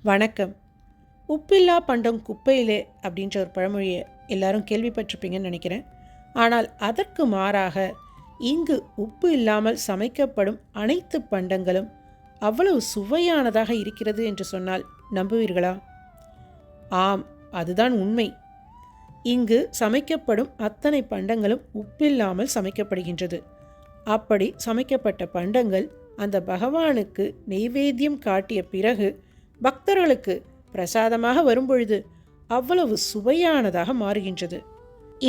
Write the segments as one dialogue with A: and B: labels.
A: வணக்கம். உப்பில்லா பண்டம் குப்பையிலே அப்படின்ற ஒரு பழமொழியை எல்லாரும் கேள்விப்பட்டிருப்பீங்கன்னு நினைக்கிறேன். ஆனால் அதற்கு மாறாக இங்கு உப்பு இல்லாமல் சமைக்கப்படும் அனைத்து பண்டங்களும் அவ்வளவு சுவையானதாக இருக்கிறது என்று சொன்னால் நம்புவீர்களா? ஆம், அதுதான் உண்மை. இங்கு சமைக்கப்படும் அத்தனை பண்டங்களும் உப்பில்லாமல் சமைக்கப்படுகின்றது. அப்படி சமைக்கப்பட்ட பண்டங்கள் அந்த பகவானுக்கு நெய்வேத்தியம் காட்டிய பிறகு பக்தர்களுக்கு பிரசாதமாக வரும்பொழுது அவ்வளவு சுவையானதாக மாறுகின்றது.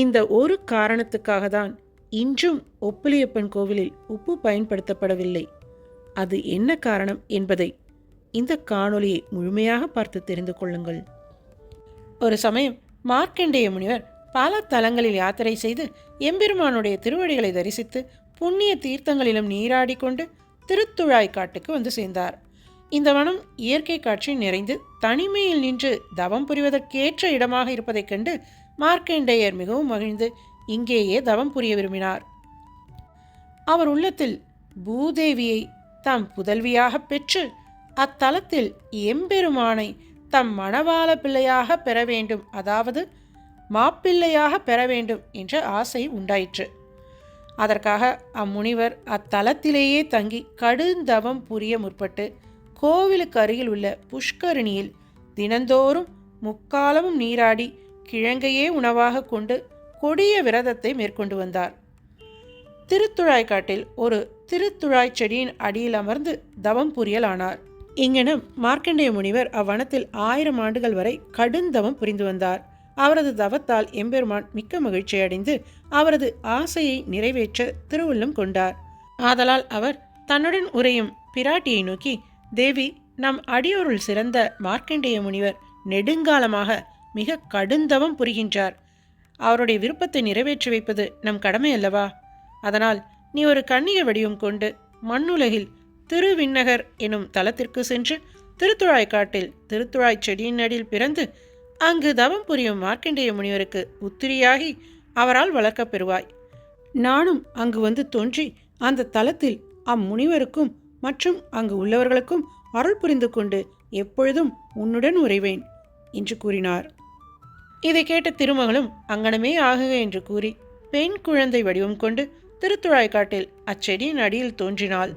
A: இந்த ஒரு காரணத்துக்காக தான் இன்றும் ஒப்பிலியப்பன் கோவிலில் உப்பு பயன்படுத்தப்படவில்லை. அது என்ன காரணம் என்பதை இந்த காணொளியை முழுமையாக பார்த்து தெரிந்து கொள்ளுங்கள். ஒரு சமயம் மார்க்கண்டேய முனிவர் பல தலங்களில் யாத்திரை செய்து எம்பெருமானுடைய திருவடிகளை தரிசித்து புண்ணிய தீர்த்தங்களிலும் நீராடி கொண்டு திருத்துழாய் காட்டுக்கு வந்து சேர்ந்தார். இந்த வனம் இயற்கை காட்சி நிறைந்து தனிமையில் நின்று தவம் புரிவதற்கேற்ற இடமாக இருப்பதைக் கண்டு மார்க்கண்டேயர் மிகவும் மகிழ்ந்து இங்கேயே தவம் புரிய விரும்பினார். அவர் உள்ளத்தில் பூதேவியை தம் புதல்வியாக பெற்று அத்தலத்தில் எம்பெருமானை தம் மணவாள பிள்ளையாக பெற வேண்டும், அதாவது மாப்பிள்ளையாக பெற வேண்டும் என்ற ஆசை உண்டாயிற்று. அதற்காக அம்முனிவர் அத்தலத்திலேயே தங்கி கடுந்தவம் புரிய முற்பட்டு கோவிலுக்கு அருகில் உள்ள புஷ்கரிணியில் தினந்தோறும் முக்காலமும் நீராடி கிழங்கையே உணவாக கொண்டு கொடிய விரதத்தை மேற்கொண்டு வந்தார். திருத்துழாய்க்காட்டில் ஒரு திருத்துழாய் செடியின் அடியில் அமர்ந்து தவம் புரியலானார். இங்கனம் மார்க்கண்டேய முனிவர் அவ்வனத்தில் 1000 ஆண்டுகள் வரை கடுந்தவம் புரிந்து வந்தார். அவரது தவத்தால் எம்பெருமான் மிக்க மகிழ்ச்சி அடைந்து அவரது ஆசையை நிறைவேற்ற திருவுள்ளம் கொண்டார். ஆதலால் அவர் தன்னுடன் உரையும் பிராட்டியை நோக்கி, தேவி, நம் அடியோருள் சிறந்த மார்க்கண்டேய முனிவர் நெடுங்காலமாக மிக கடுந்தவம் புரிகின்றார். அவருடைய விருப்பத்தை நிறைவேற்றி வைப்பது நம் கடமை அல்லவா? அதனால் நீ ஒரு கன்னிய வடிவம் கொண்டு மண்ணுலகில் திருவிண்ணகர் எனும் தலத்திற்கு சென்று திருத்துழாய்க்காட்டில் திருத்துழாய் செடியின் அடியில் பிறந்து அங்கு தவம் புரியும் மார்க்கண்டேய முனிவருக்கு உத்திரியாகி அவரால் வளர்க்கப் பெறுவாய். நானும் அங்கு வந்து தோன்றி அந்த தலத்தில் அம்முனிவருக்கும் மற்றும் அங்கு உள்ளவர்களுக்கும் அருள் புரிந்து கொண்டு எப்பொழுதும் உன்னுடன் உறைவேன் என்று கூறினார். இதை கேட்ட திருமகளும் அங்கனமே ஆகுக என்று கூறி பெண் குழந்தை வடிவம் கொண்டு திருத்துழாய்க்காட்டில் அச்செடியின் அடியில் தோன்றினாள்.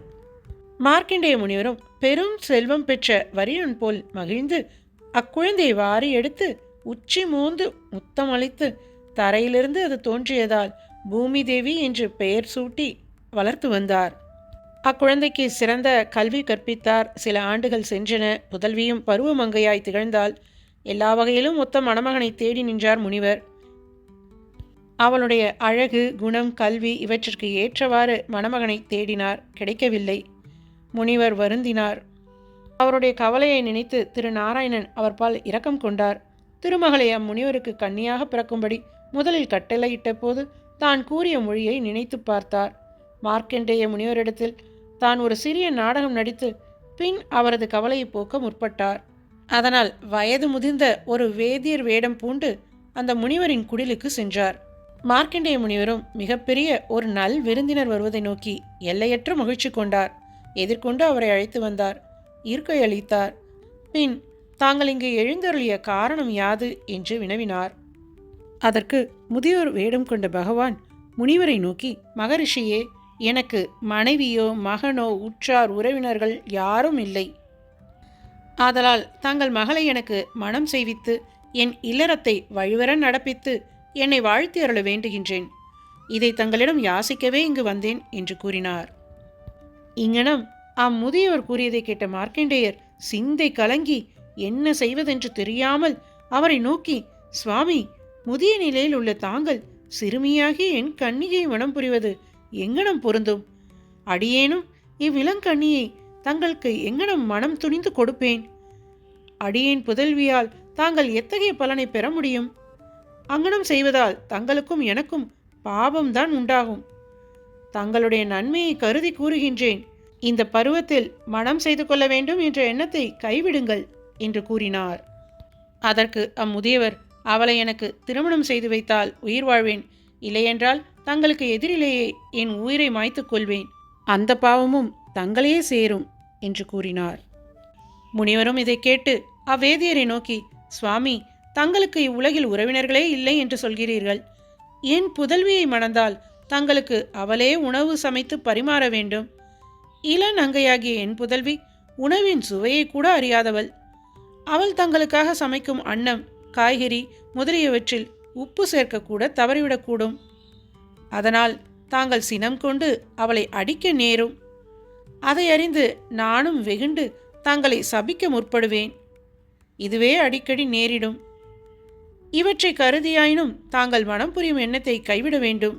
A: மார்க்கண்டேய முனிவரும் பெரும் செல்வம் பெற்ற வரியன் போல் மகிழ்ந்து அக்குழந்தையை வாரி எடுத்து உச்சி மோந்து முத்தமளித்து தரையிலிருந்து அது தோன்றியதால் பூமி தேவி என்று பெயர் சூட்டி வளர்த்து வந்தார். அக்குழந்தைக்கு சிறந்த கல்வி கற்பித்தார். சில ஆண்டுகள் சென்றன. புதல்வியும் பருவமங்கையாய் திகழ்ந்தால் எல்லா வகையிலும் மொத்த மணமகனை தேடி நின்றார் முனிவர். அவளுடைய அழகு, குணம், கல்வி இவற்றிற்கு ஏற்றவாறு மணமகனை தேடினார். கிடைக்கவில்லை. முனிவர் வருந்தினார். அவருடைய கவலையை நினைத்து திரு நாராயணன் அவர்பால் இரக்கம் கொண்டார். திருமகளை அம்முனிவருக்கு கன்னியாக பிறக்கும்படி முதலில் கட்டளையிட்ட போது தான் கூறிய மொழியை நினைத்து பார்த்தார். மார்க்கண்டேய முனிவரிடத்தில் தான் ஒரு சிறிய நாடகம் நடித்து பின் அவரது கவலையை போக்க முற்பட்டார். அதனால் வயது முதிர்ந்த ஒரு வேதியர் வேடம் பூண்டு அந்த முனிவரின் குடிலுக்கு சென்றார். மார்க்கண்டேய முனிவரும் மிகப்பெரிய ஒரு நல் விருந்தினர் வருவதை நோக்கி எல்லையற்ற மகிழ்ச்சி கொண்டார். எதிர்கொண்டு அவரை அழைத்து வந்தார். இருக்கை அளித்தார். பின் தாங்கள் இங்கு எழுந்தருளிய காரணம் யாது என்று வினவினார். அதற்கு முதியோர் வேடம் கொண்ட பகவான் முனிவரை நோக்கி, மகரிஷியே, எனக்கு மனைவியோ மகனோ உற்றார் உறவினர்கள் யாரும் இல்லை. ஆதலால் தங்கள் மகளை எனக்கு மனம் செய்வித்து என் இல்லறத்தை வழிவர நடப்பித்து என்னை வாழ்த்தி அருள வேண்டுகின்றேன். இதை தங்களிடம் யாசிக்கவே இங்கு வந்தேன் என்று கூறினார். இங்கனம் அம்முதியோர் கூறியதை கேட்ட மார்க்கண்டேயர் சிந்தை கலங்கி என்ன செய்வதென்று தெரியாமல் அவரை நோக்கி, சுவாமி, முதிய நிலையில் உள்ள தாங்கள் சிறுமியாகி என் கன்னிகை மனம் புரிவது எங்கனம் பொருந்தும்? அடியேனும் இவ்விளங்கண்ணியை தங்களுக்கு எங்கனம் மனம் துணிந்து கொடுப்பேன்? அடியேன் புதல்வியால் தாங்கள் எத்தகைய பலனை பெற முடியும்? அங்கனம் செய்வதால் தங்களுக்கும் எனக்கும் பாபம்தான் உண்டாகும். தங்களுடைய நன்மையை கருதி கூறுகின்றேன். இந்த பருவத்தில் மனம் செய்து கொள்ள வேண்டும் என்ற எண்ணத்தை கைவிடுங்கள் என்று கூறினார். அதற்கு அம்முதியவர், அவளை எனக்கு திருமணம் செய்து வைத்தால் உயிர் வாழ்வேன், இல்லையென்றால் தங்களுக்கு எதிரிலேயே என் உயிரை மாய்த்துக் கொள்வேன். அந்த பாவமும் தங்களையே சேரும் என்று கூறினார். முனிவரும் இதை கேட்டு அவ்வேதியரை நோக்கி, சுவாமி, தங்களுக்கு இவ்வுலகில் உறவினர்களே இல்லை என்று சொல்கிறீர்கள். என் புதல்வியை மணந்தால் தங்களுக்கு அவளே உணவு சமைத்து பரிமாற வேண்டும். இளநங்கையாகிய என் புதல்வி உணவின் சுவையை கூட அறியாதவள். அவள் தங்களுக்காக சமைக்கும் அன்னம், காய்கறி முதலியவற்றில் உப்பு சேர்க்கக்கூட தவறிவிடக்கூடும். அதனால் தாங்கள் சினம் கொண்டு அவளை அடிக்க நேரும். அதை அறிந்து நானும் வெகுண்டு தங்களை சபிக்க முற்படுவேன். இதுவே அடிக்கடி நேரிடும். இவற்றை கருதியாயினும் தாங்கள் மனம் புரியும் எண்ணத்தை கைவிட வேண்டும்.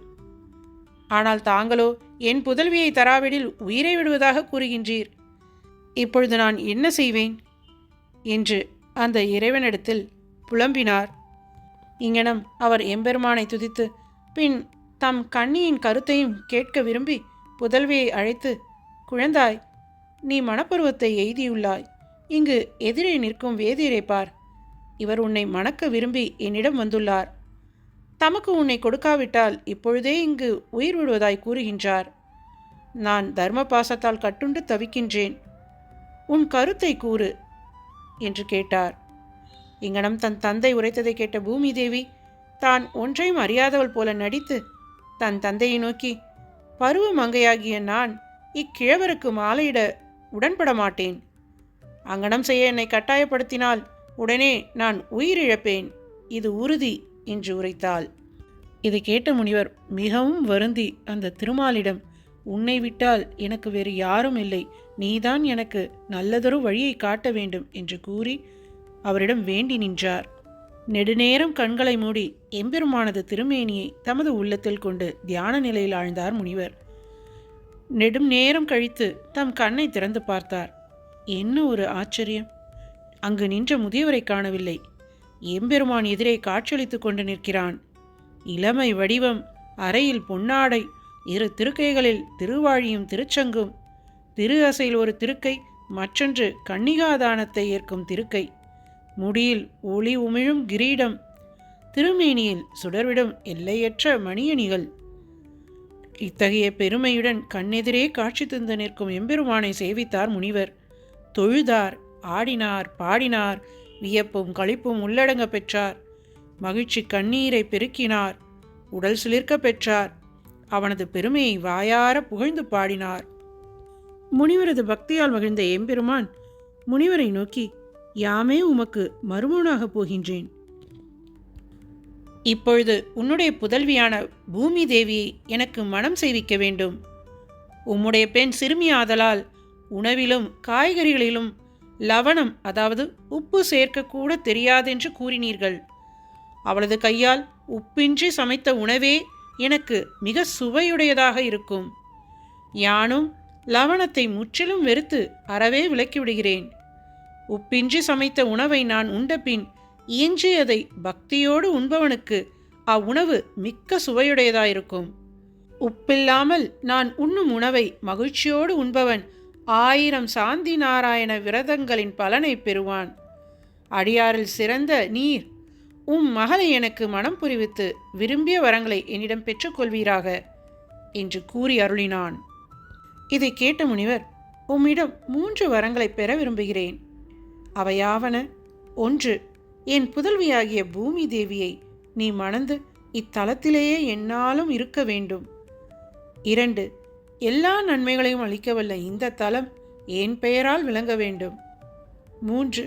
A: ஆனால் தாங்களோ என் புதல்வியை தராவிடில் உயிரை விடுவதாக கூறுகின்றீர். இப்பொழுது நான் என்ன செய்வேன் என்று அந்த இறைவனிடத்தில் புலம்பினார். இங்கனம் அவர் எம்பெருமானை துதித்து பின் தம் கண்ணியின் கருத்தையும் கேட்க விரும்பி புதல்வியை அழைத்து, குழந்தாய், நீ மணப்பருவத்தை எய்தியுள்ளாய். இங்கு எதிரே நிற்கும் வேதியரை பார். இவர் உன்னை மணக்க விரும்பி என்னிடம் வந்துள்ளார். தமக்கு உன்னை கொடுக்காவிட்டால் இப்பொழுதே இங்கு உயிர் விடுவதாய் கூறுகின்றார். நான் தர்ம பாசத்தால் கட்டுண்டு தவிக்கின்றேன். உன் கருத்தை கூறு என்று கேட்டார். இங்கனம் தன் தந்தை உரைத்ததை கேட்ட பூமி தேவி தான் ஒன்றையும் அறியாதவள் போல நடித்து தன் தந்தையை நோக்கி, பருவ மங்கையாகிய நான் இக்கிழவருக்கு மாலையிட உடன்பட மாட்டேன். அங்கனம் செய்ய என்னை கட்டாயப்படுத்தினால் உடனே நான் உயிரிழப்பேன், இது உறுதி என்று உரைத்தாள். இதை கேட்ட முனிவர் மிகவும் வருந்தி அந்த திருமாலிடம், உன்னை விட்டால் எனக்கு வேறு யாரும் இல்லை, நீதான் எனக்கு நல்லதொரு வழியை காட்ட வேண்டும் என்று கூறி அவரிடம் வேண்டி நின்றார். நெடுநேரம் கண்களை மூடி எம்பெருமானது திருமேனியை தமது உள்ளத்தில் கொண்டு தியான நிலையில் ஆழ்ந்தார் முனிவர். நெடும் நேரம் கழித்து தம் கண்ணை திறந்து பார்த்தார். என்ன ஒரு ஆச்சரியம்! அங்கு நின்ற முதியவரை காணவில்லை. எம்பெருமான் எதிரே காட்சியளித்து கொண்டு நிற்கிறான். இளமை வடிவம், அறையில் பொன்னாடை, இரு திருக்கைகளில் திருவாழியும் திருச்சங்கும், திரு அசையில் ஒரு திருக்கை, மற்றொன்று கன்னிகாதானத்தை ஏற்கும் திருக்கை, முடியில் ஒளி உமிழும் கிரீடம், திருமேனியில் சுடர்விடும் எல்லையற்ற மணியணிகள். இத்தகைய பெருமையுடன் கண்ணெதிரே காட்சி தந்து நிற்கும் எம்பெருமானை சேவித்தார் முனிவர். தொழுதார், ஆடினார், பாடினார், வியப்பும் களிப்பும் உள்ளடங்க பெற்றார். மகிழ்ச்சி கண்ணீரை பெருக்கினார், உடல் சிலிர்க்க பெற்றார். அவனது பெருமையை வாயார புகழ்ந்து பாடினார். முனிவரது பக்தியால் மகிழ்ந்த எம்பெருமான் முனிவரை நோக்கி, யாமே உமக்கு மருமகனாக போகின்றேன். இப்பொழுது உன்னுடைய புதல்வியான பூமி தேவியை எனக்கு மனம் செய்விக்க வேண்டும். உம்முடைய பெண் சிறுமியாதலால் உணவிலும் காய்கறிகளிலும் லவணம், அதாவது உப்பு சேர்க்கக்கூட தெரியாதென்று கூறினீர்கள். அவளது கையால் உப்பின்றி சமைத்த உணவே எனக்கு மிக சுவையுடையதாக இருக்கும். யானும் லவணத்தை முற்றிலும் வெறுத்து அறவே விலக்கிவிடுகிறேன். உப்பின்றி சமைத்த உணவை நான் உண்டபின் இயஞ்சியதை பக்தியோடு உண்பவனுக்கு அவ்வுணவு மிக்க சுவையுடையதாயிருக்கும். உப்பில்லாமல் நான் உண்ணும் உணவை மகிழ்ச்சியோடு உண்பவன் 1000 சாந்தி நாராயண விரதங்களின் பலனை பெறுவான். அடியாரில் சிறந்த நீர் உம் மகளை எனக்கு மனம் புரிவித்து விரும்பிய வரங்களை என்னிடம் பெற்றுக்கொள்வீராக என்று கூறி அருளினான். இதை கேட்ட முனிவர், உம்மிடம் 3 வரங்களை பெற விரும்புகிறேன். அவையாவன: 1, என் புதல்வியாகிய பூமி தேவியை நீ மணந்து இத்தலத்திலேயே எந்நாளும் இருக்க வேண்டும். 2, எல்லா நன்மைகளையும் அளிக்கவல்ல இந்த தலம் என் பெயரால் விளங்க வேண்டும். 3,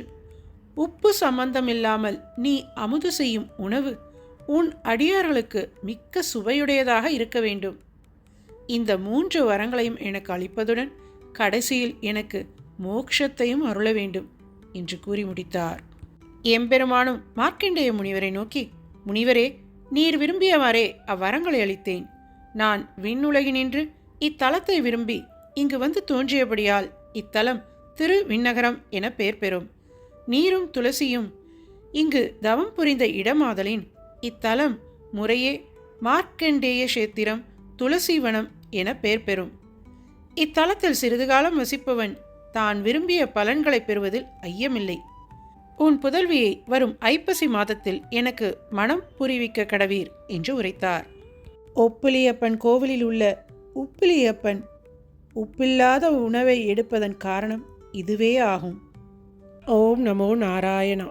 A: உப்பு சம்பந்தமில்லாமல் நீ அமுது செய்யும் உணவு உன் அடியார்களுக்கு மிக்க சுவையுடையதாக இருக்க வேண்டும். இந்த 3 வரங்களையும் எனக்கு அளிப்பதுடன் கடைசியில் எனக்கு மோட்சத்தையும் அருள வேண்டும் என்று கூறி முடித்தார். எம்பெருமானும் மார்க்கண்டேய முனிவரை நோக்கி, முனிவரே, நீர் விரும்பியவாறே அவ்வரங்களை அளித்தேன். நான் விண்ணுலகினின்று இத்தலத்தை விரும்பி இங்கு வந்து தோன்றியபடியால் இத்தலம் திரு விண்ணகரம் என பெயர் பெறும். நீரும் துளசியும் இங்கு தவம் புரிந்த இடமாதலின் இத்தலம் முறையே மார்க்கண்டேய கஷேத்திரம், துளசிவனம் என பெயர் பெறும். இத்தலத்தில் சிறிது காலம் வசிப்பவன் தான் விரும்பிய பலன்களை பெறுவதில் ஐயமில்லை. உன் புதல்வியை வரும் ஐப்பசி மாதத்தில் எனக்கு மனம் புரிவிக்க கடவீர் என்று உரைத்தார். ஒப்பிலியப்பன் கோவிலில் உள்ள உப்பிலியப்பன் உப்பில்லாத உணவை எடுப்பதன் காரணம் இதுவே ஆகும். ஓம் நமோ நாராயணா.